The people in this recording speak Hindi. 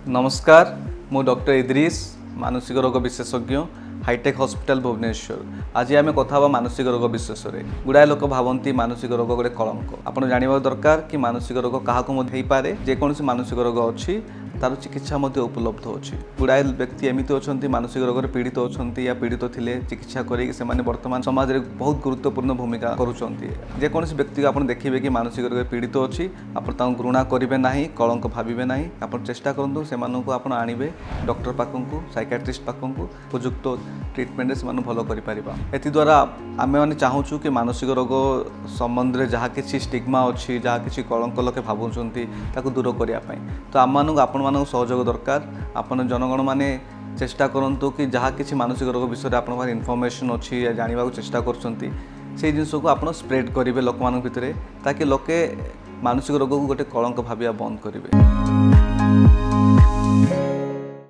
नमस्कार मु डॉक्टर इद्रिस मानसिक रोग विशेषज्ञ हाईटेक हॉस्पिटल भुवनेश्वर। आज आम कथा मानसिक रोग विशेष में गुड़ाए लोक भावती मानसिक रोग गोटे कलंक। आपड़ जानवा दरकार कि मानसिक रोग क्या पारे जेकोसी मानसिक रोग अच्छी तार चिकित्सा उपलब्ध अच्छी। गुड़ाए व्यक्ति एमती अच्छा मानसिक रोग पीड़ित अच्छा या पीड़ित थे चिकित्सा कर बर्तमान समाज में बहुत गुरुत्वपूर्ण भूमिका करुँच। व्यक्ति को आप देखिए कि मानसिक रोग पीड़ित अच्छी आप घृणा करेंगे ना कलंक भावे ना आप चेष्टा करूँ से आप आणवे डॉक्टर पाखक साइकियाट्रिस्ट पाखक उपयुक्त ट्रिटमेंट से भल कर आम मैंने चाहूँ कि मानसिक रोग संबंध में जहाँ कि स्टिग्मा अच्छी जहाँ कि कलंक लोके भावुंट दूर करने तो आम सहयोग दरकार। आपन जनगण मैंने चेष्टा करूँ कि जहाँ कि मानसिक रोग विषय में आप इनफर्मेशन अच्छी जानवा चेष्टा कर जिनस को आप स्प्रेड करेंगे लोक भितर ताकि लोके मानसिक रोग को गोटे कलंक भाविया बंद करेंगे।